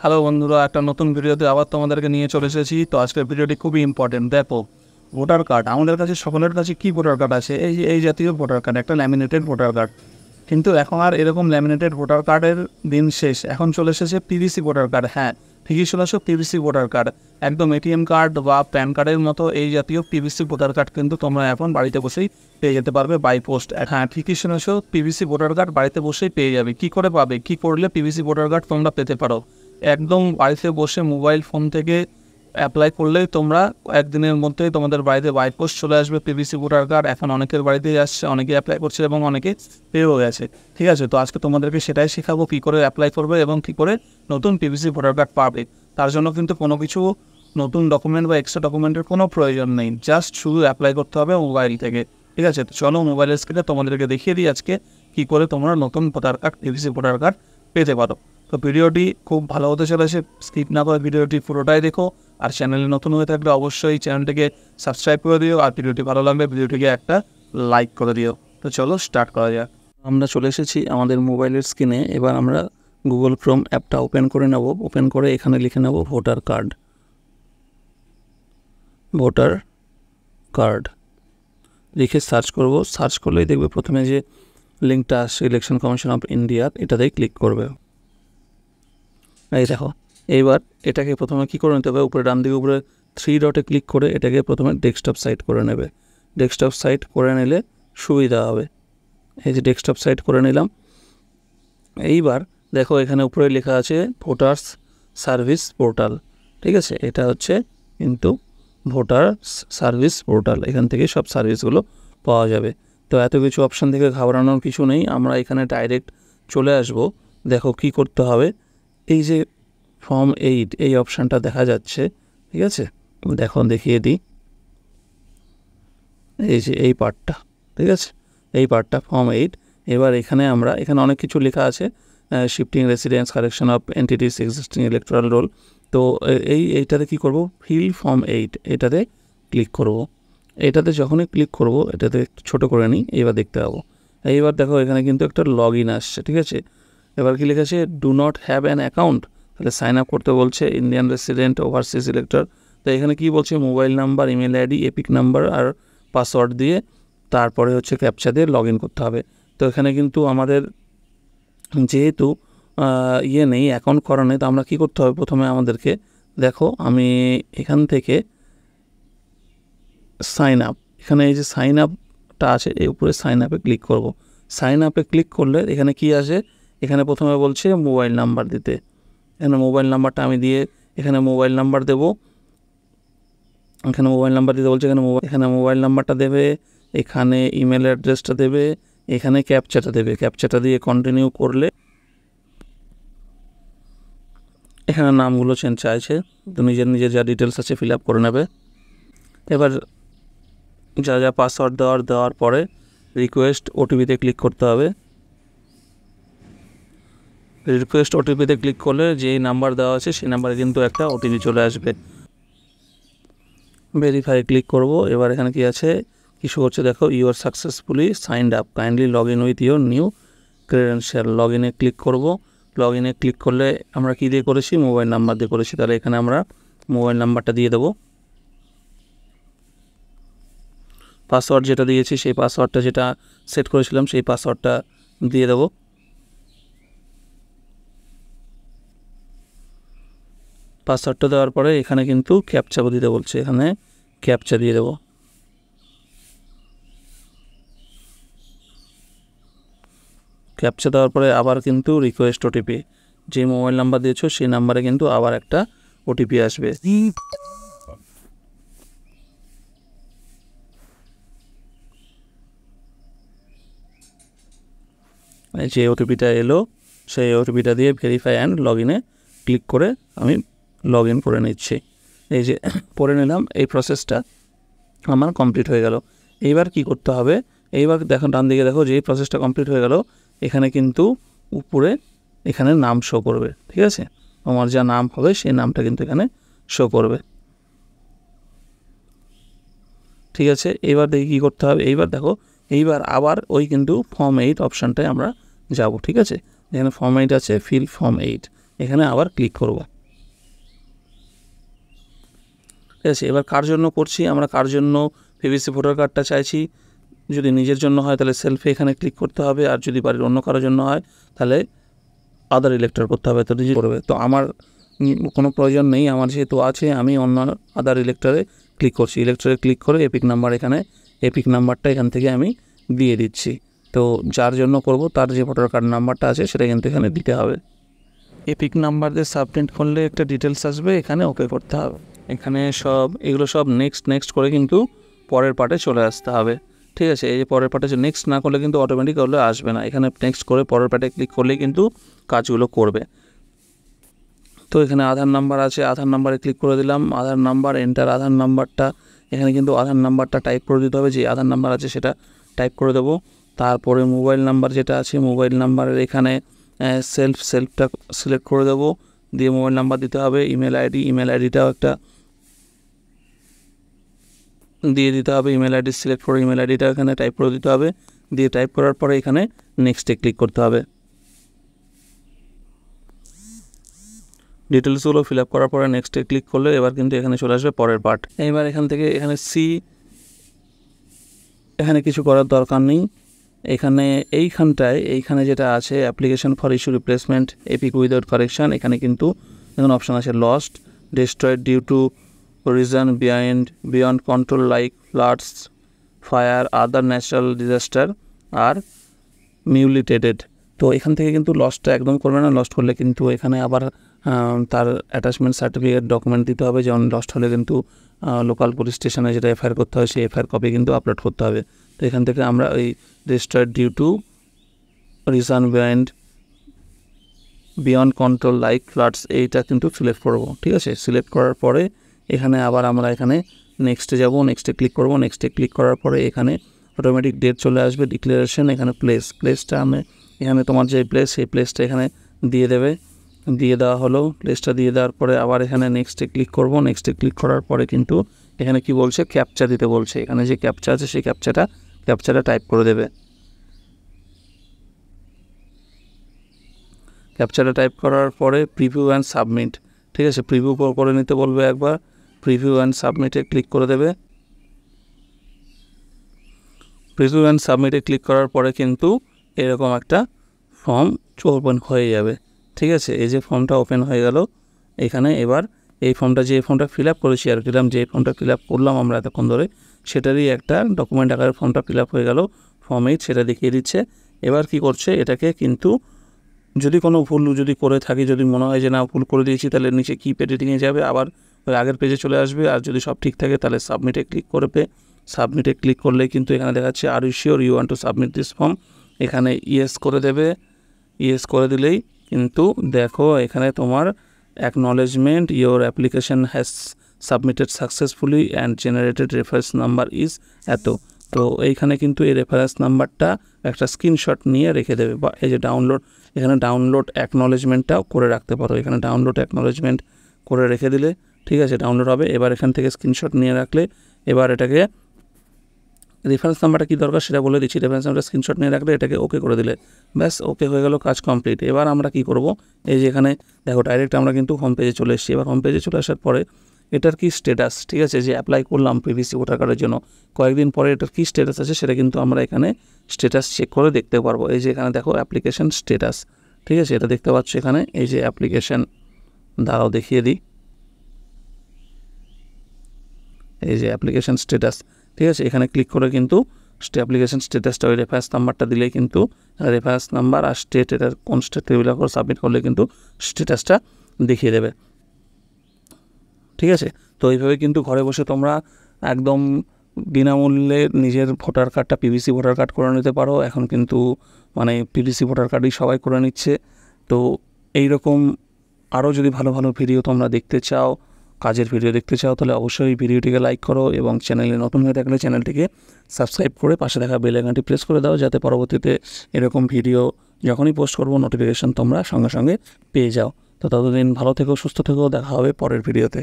Hello বন্ধুরা, একটা নতুন ভিডিওতে আবার তোমাদেরকে নিয়ে চলে এসেছি। তো আজকের ভিডিওটি খুবই ইম্পর্টেন্ট। দেখো, ভোটার কার্ড আমাদের কাছে সকলের কাছে কি ভোটার কার্ড আছে, এই জাতীয় ভোটার কার্ড, একটা ল্যামিনেটেড ভোটার কার্ড। কিন্তু এখন আর এরকম ল্যামিনেটেড ভোটার কার্ডের দিন শেষ, এখন চলে এসেছে পিভিসি ভোটার কার্ড। হ্যাঁ, ঠিকই শুনেছো, পিভিসি ভোটার কার্ড, একদম এটিএম কার্ড বা প্যান কার্ডের মতো এই জাতীয় পিভিসি ভোটার কার্ড কিন্তু তোমরা এখন বাড়িতে বসেই পেয়ে যেতে পারবে বাই পোস্ট। হ্যাঁ, ঠিকই শুনেছো, পিভিসি ভোটার কার্ড বাড়িতে বসেই পেয়ে যাবে। কী করে পাবে, কী করলে পিভিসি ভোটার কার্ড তোমরা পেতে পারো? একদম বাড়িতে বসে মোবাইল ফোন থেকে অ্যাপ্লাই করলেই তোমরা একদিনের মধ্যেই তোমাদের বাড়িতে বাই পোস্ট চলে আসবে পিভিসি ভোটার কার্ড। এখন অনেকের বাড়িতেই আসছে, অনেকে অ্যাপ্লাই করছে এবং অনেকে পেয়েও গেছে। ঠিক আছে, তো আজকে তোমাদেরকে সেটাই শেখাবো, কী করে অ্যাপ্লাই করবে এবং কী করে নতুন পিভিসি ভোটার কার্ড পাবে। তার জন্য কিন্তু কোনো কিছু নতুন ডকুমেন্ট বা এক্সট্রা ডকুমেন্টের কোনো প্রয়োজন নেই, জাস্ট শুধু অ্যাপ্লাই করতে হবে মোবাইল থেকে। ঠিক আছে, তো চলো মোবাইলের স্ক্রিনে তোমাদেরকে দেখিয়ে দিই আজকে কী করে তোমরা নতুন voter card, PVC voter card পেতে পারো। তো ভিডিওটি খুব ভালো হতে চলেছে, স্কিপ না করে ভিডিওটি পুরোটাই দেখো। আর চ্যানেলে নতুন হয়ে থাকলে অবশ্যই চ্যানেলটিকে সাবস্ক্রাইব করে দিও, আর ভিডিওটি ভালো লাগলে ভিডিওটিকে একটা লাইক করে দিও। তো চলো স্টার্ট করা যাক। আমরা চলে এসেছি আমাদের মোবাইলের স্ক্রিনে। এবার আমরা গুগল ক্রোম অ্যাপটা ওপেন করে নেব। ওপেন করে এখানে লিখে নেব ভোটার কার্ড। ভোটার কার্ড লিখে সার্চ করব। সার্চ করলেই দেখবে প্রথমে যে লিঙ্কটা আসছে ইলেকশন কমিশন অফ ইন্ডিয়ার, এটাতেই ক্লিক করবে। এই দেখো, এইবার এটাকে প্রথমে কী করে নিতে হবে, উপরে ডান দিকে উপরে 3 ডটে ক্লিক করে এটাকে প্রথমে ডেস্কটপ সাইট করে নেবে। ডেস্কটপ সাইট করে নিলে সুবিধা হবে। এই যে ডেস্কটপ সাইট করে নিলাম। এইবার দেখো এখানে উপরে লেখা আছে ভোটার্স সার্ভিস পোর্টাল। ঠিক আছে, এটা হচ্ছে কিন্তু ভোটার সার্ভিস পোর্টাল, এখান থেকে সব সার্ভিসগুলো পাওয়া যাবে। তো এত কিছু অপশান থেকে ঘাবড়ানোর কিছু নেই, আমরা এখানে ডাইরেক্ট চলে আসব। দেখো কি করতে হবে, এই যে ফর্ম 8 এই অপশানটা দেখা যাচ্ছে। ঠিক আছে, দেখো দেখিয়ে দিই, এই যে এই পার্টটা। ঠিক আছে, এই পার্টটা ফর্ম 8। এবার এখানে অনেক কিছু লেখা আছে, shifting residence, correction of entities, existing electoral roll. তো এইটাতে কি করব, ফিল ফর্ম 8 এটাতে ক্লিক করব। এটাতে যখনই ক্লিক করব, এটাতে ছোটো করে নিই, এবার দেখতে পাবো। এইবার দেখো এখানে কিন্তু একটা লগ ইন আসছে। ঠিক আছে, এবার কি লেখা আছে, do not have an account, তাহলে সাইন আপ করতে বলছে, ইন্ডিয়ান রেসিডেন্ট, ওভারসিজ ইলেক্টর। তো এখানে কি বলছে, mobile number, email ID, EPIC number আর পাসওয়ার্ড দিয়ে তারপরে হচ্ছে ক্যাপচা দিয়ে লগ ইন করতে হবে। তো এখানে কিন্তু আমাদের যেহেতু নেই, অ্যাকাউন্ট করা নেই, তো আমরা কী করতে হবে, প্রথমে আমাদেরকে দেখো আমি এখান থেকে সাইন আপ, এখানে এই যে সাইন আপটা আছে, এই উপরে সাইন আপে ক্লিক করব। সাইন আপে ক্লিক করলে এখানে কি আসে, এখানে প্রথমে বলছে মোবাইল নাম্বার দিতে। এখানে মোবাইল নাম্বারটা আমি দিয়ে এখানে মোবাইল নাম্বার দেবো। এখানে মোবাইল নাম্বার দিতে বলছে, এখানে মোবাইল নাম্বারটা দেবে, এখানে ইমেল অ্যাড্রেসটা দেবে, এখানে ক্যাপচাটা দেবে। ক্যাপচাটা দিয়ে কন্টিনিউ করলে এখানে নামগুলো চেঞ্জ চাইছে, তো নিজের যা ডিটেলস আছে ফিল আপ করে নেবে। এবার যা পাসওয়ার্ড দেওয়ার পরে রিকোয়েস্ট ওটিপিতে ক্লিক করতে হবে। রিকোয়েস্ট ওটিপিতে ক্লিক করলে যেই নাম্বার দেওয়া আছে সেই নাম্বারে কিন্তু একটা ওটিপি চলে আসবে। ভেরিফাই ক্লিক করব। এবার এখানে কি আছে, কিছু হচ্ছে দেখো, you are successfully signed up, kindly log in with your new credential. Log ইনে ক্লিক করব। লগ ইনে ক্লিক করলে আমরা কী দিয়ে করেছি, মোবাইল নাম্বার দিয়ে করেছি, তাহলে এখানে আমরা মোবাইল নাম্বারটা দিয়ে দেবো। পাসওয়ার্ড যেটা দিয়েছি সেই পাসওয়ার্ডটা যেটা সেট করেছিলাম সেই পাসওয়ার্ডটা দিয়ে দেবো। পাসওয়ার্ডটা দেওয়ার পরে এখানে কিন্তু ক্যাপচা দিতে বলছে, এখানে ক্যাপচা দিয়ে দেবো। ক্যাপচা দেওয়ার পরে আবার কিন্তু রিকোয়েস্ট ওটিপি, যে মোবাইল নাম্বার দিয়েছো সেই নাম্বারে কিন্তু আবার একটা ওটিপি আসবে। যে ওটিপিটা এলো সেই ওটিপিটা দিয়ে ভেরিফাই অ্যান্ড লগ ইনে ক্লিক করে আমি লগ ইন করে নিচ্ছি। এই যে পরে নিলাম, এই প্রসেসটা আমার কমপ্লিট হয়ে গেল। এইবার কি করতে হবে, এইবার দেখো ডান দিকে দেখো, যেই প্রসেসটা কমপ্লিট হয়ে গেল এখানে কিন্তু উপরে এখানে নাম শো করবে। ঠিক আছে, আমার যা নাম হবে সেই নামটা কিন্তু এখানে শো করবে। ঠিক আছে, এইবার দেখি কী করতে হবে। এইবার দেখো, এইবার আবার ওই কিন্তু ফর্ম 8 অপশানটায় আমরা যাব। ঠিক আছে, এখানে ফর্ম 8 আছে, ফিল ফর্ম 8, এখানে আবার ক্লিক করব। ঠিক আছে। এবার কার জন্য করছি আমরা, কার জন্য পিভিসি ভোটার কার্ডটা চাইছি, যদি নিজের জন্য হয় তাহলে সেলফে এখানে ক্লিক করতে হবে, আর যদি বাড়ির অন্য কারোর জন্য হয় তাহলে আদার ইলেক্টর করতে হবে। তো নিজে করবে, তো আমার কোনো প্রয়োজন নেই, আমার যেহেতু আছে আমি অন্য আদার ইলেক্টরে ক্লিক করছি। ইলেক্টরে ক্লিক করে এপিক নাম্বার, এখানে এপিক নাম্বারটা এখান থেকে আমি দিয়ে দিচ্ছি। তো যার জন্য করব তার যে ভোটার কার্ড নাম্বারটা আছে সেটা কিন্তু এখানে দিতে হবে। এপিক নাম্বার দিয়ে সাবমিট করলে একটা ডিটেলস আসবে, এখানে ওকে করতে হবে। এখানে এগুলো সব নেক্সট করে কিন্তু পরের পার্টে চলে আসতে হবে। ঠিক আছে, এই যে পরের পার্টে নেক্সট না করলে কিন্তু অটোমেটিক করলে আসবে না, এখানে নেক্সট করে পরের পার্টে ক্লিক করলেই কিন্তু কাজগুলো করবে। তো এখানে আধার নাম্বার আছে, আধার নাম্বারে ক্লিক করে দিলাম, আধার নাম্বার এন্টার আধার নাম্বারটা, এখানে কিন্তু আধার নাম্বারটা টাইপ করে দিতে হবে, যে আধার নাম্বার আছে সেটা টাইপ করে দেবো। তারপরে মোবাইল নাম্বার যেটা আছে, মোবাইল নাম্বারের এখানে সেলফটা সিলেক্ট করে দেবো, দিয়ে মোবাইল নাম্বার দিতে হবে। ইমেল আইডিটাও একটা দিয়ে দিতে হবে, ইমেল আইডি সিলেক্ট করে ইমেল আইডিটা এখানে টাইপ করে দিতে হবে, দিয়ে টাইপ করার পরে এখানে নেক্সটে ক্লিক করতে হবে। ডিটেলসগুলো ফিল আপ করার পরে নেক্সটে ক্লিক করলে এবার কিন্তু এখানে চলে আসবে পরের পার্ট। এবার এখান থেকে এখানে এখানে কিছু করার দরকার নেই, এখানে এইখানে যেটা আছে application for issue replacement EPIC without correction, এখানে কিন্তু এখানে অপশান আছে lost, destroyed due to reason beyond control like floods, fire, other natural disaster আর মিউটিলেটেড। তো এখান থেকে কিন্তু লস্টটা একদম করবে না, লস্ট করলে কিন্তু এখানে আবার তার অ্যাটাচমেন্ট সার্টিফিকেট ডকুমেন্ট দিতে হবে, যেমন লস্ট হলে কিন্তু লোকাল পুলিশ স্টেশনে যেটা এফআইআর করতে হয় সেই এফআইআর কপি কিন্তু আপলোড করতে হবে। তো এখান থেকে আমরা ওই destroyed due to reason beyond control like floods এইটা কিন্তু সিলেক্ট করব। ঠিক আছে, সিলেক্ট করার পরে এখানে আবার আমরা এখানে নেক্সটে যাব, নেক্সটে ক্লিক করব, নেক্সটে ক্লিক করার পরে এখানে অটোমেটিক ডেট চলে আসবে, ডিক্লারেশন, এখানে প্লেসটা আমি এখানে তোমার যে প্লেস সেই প্লেসটা এখানে দিয়ে দেবে, দিয়ে দেওয়া হলো। প্লেসটা দিয়ে দেওয়ার পরে আবার এখানে নেক্সটে ক্লিক করব, নেক্সটে ক্লিক করার পরে কিন্তু এখানে কি বলছে ক্যাপচা দিতে বলছে, এখানে যে ক্যাপচা আছে সেই ক্যাপচাটা টাইপ করে দেবে। ক্যাপচাটা টাইপ করার পরে প্রিভিউ অ্যান্ড সাবমিট, ঠিক আছে, প্রিভিউ করে নিতে বলবে একবার, প্রিভিউ অ্যান্ড সাবমিটে ক্লিক করে দেবে। প্রিভিউ অ্যান্ড সাবমিটে ক্লিক করার পরে কিন্তু এরকম একটা ফর্ম ওপেন হয়ে যাবে। ঠিক আছে, এই যে ফর্মটা ওপেন হয়ে গেল, এখানে এবার এই ফর্মটা যে ফর্মটা ফিল আপ করেছি আর কিলাম, যে ফর্মটা ফিল আপ করলাম আমরা এতক্ষণ ধরে, সেটারই একটা ডকুমেন্ট আকারে ফর্মটা ফিল আপ হয়ে গেল, ফর্ম 8 সেটা দেখিয়ে দিচ্ছে। এবার কি করছে, এটাকে কিন্তু যদি কোনো ভুল যদি করে থাকি, যদি মনে হয় যে না ভুল করে দিয়েছি, তাহলে নিচে কিপ্যাড এডিটিংয়ে যাবে, আবার ওই আগের পেজে চলে আসবে, আর যদি সব ঠিক থাকে তাহলে সাবমিটে ক্লিক করবে। সাবমিটে ক্লিক করলে কিন্তু এখানে দেখাচ্ছে are you sure you want to submit this form, এখানে ইয়েস করে দেবে। ইয়েস করে দিলেই কিন্তু দেখো এখানে তোমার acknowledgement your application has submitted successfully and generated reference number is এত। তো এইখানে কিন্তু এই রেফারেন্স নাম্বারটা একটা স্ক্রিনশট নিয়ে রেখে দেবে, বা এই যে এখানে ডাউনলোড অ্যাকনলেজমেন্টটাও করে রাখতে পারো, এখানে ডাউনলোড অ্যাকনলেজমেন্ট করে রেখে দিলে ঠিক আছে ডাউনলোড হবে। এবার এখান থেকে স্ক্রিনশট নিয়ে রাখলে এবার এটাকে রেফারেন্স নাম্বারটা কী দরকার সেটা বলে দিচ্ছি, রেফারেন্স নাম্বারটা স্ক্রিনশট নিয়ে রাখলে এটাকে ওকে করে দিলে ব্যাস ওকে হয়ে গেল, কাজ কমপ্লিট। এবার আমরা কি করব, এই যে এখানে দেখো ডাইরেক্ট আমরা কিন্তু হোম পেজে চলে এসেছি। এবার হোম পেজে চলে আসার পরে এটার কি স্ট্যাটাস, ঠিক আছে, যে অ্যাপ্লাই করলাম পিভিসি ভোটার কার্ডের জন্য, কয়েকদিন পরে এটার কী স্ট্যাটাস আছে সেটা কিন্তু আমরা এখানে স্ট্যাটাস চেক করে দেখতে পারবো। এই যে এখানে দেখো অ্যাপ্লিকেশন স্ট্যাটাস, ঠিক আছে, এটা দেখতে পাচ্ছ এখানে, এই যে অ্যাপ্লিকেশন, দাঁড়াও দেখিয়ে দিই, এই যে অ্যাপ্লিকেশন স্ট্যাটাস, ঠিক আছে, এখানে ক্লিক করে কিন্তু অ্যাপ্লিকেশন স্ট্যাটাসটা ওই রেফারেন্স নাম্বারটা দিলেই কিন্তু রেফারেন্স নাম্বার আর স্টেট, এটার কোন স্টেট টেবিলে করে সাবমিট করলে কিন্তু স্ট্যাটাসটা দেখিয়ে দেবে। ঠিক আছে, তো এইভাবে কিন্তু ঘরে বসে তোমরা একদম বিনামূল্যে নিজের ভোটার কার্ডটা পিভিসি ভোটার কার্ড করে নিতে পারো। এখন কিন্তু মানে পিভিসি ভোটার কার্ডই সবাই করে নিচ্ছে। তো এইরকম আরও যদি ভালো ভালো ভিডিও তোমরা দেখতে চাও, কাজের ভিডিও দেখতে চাও, তাহলে অবশ্যই ভিডিওটিকে লাইক করো এবং চ্যানেলে নতুন হয়ে থাকলে চ্যানেলটিকে সাবস্ক্রাইব করে পাশে থাকা বেল আইকনটি প্রেস করে দাও, যাতে পরবর্তীতে এরকম ভিডিও যখনই পোস্ট করবো নোটিফিকেশান তোমরা সঙ্গে সঙ্গে পেয়ে যাও। তো ততদিন ভালো থেকো, সুস্থ থেকো, দেখা হবে পরের ভিডিওতে।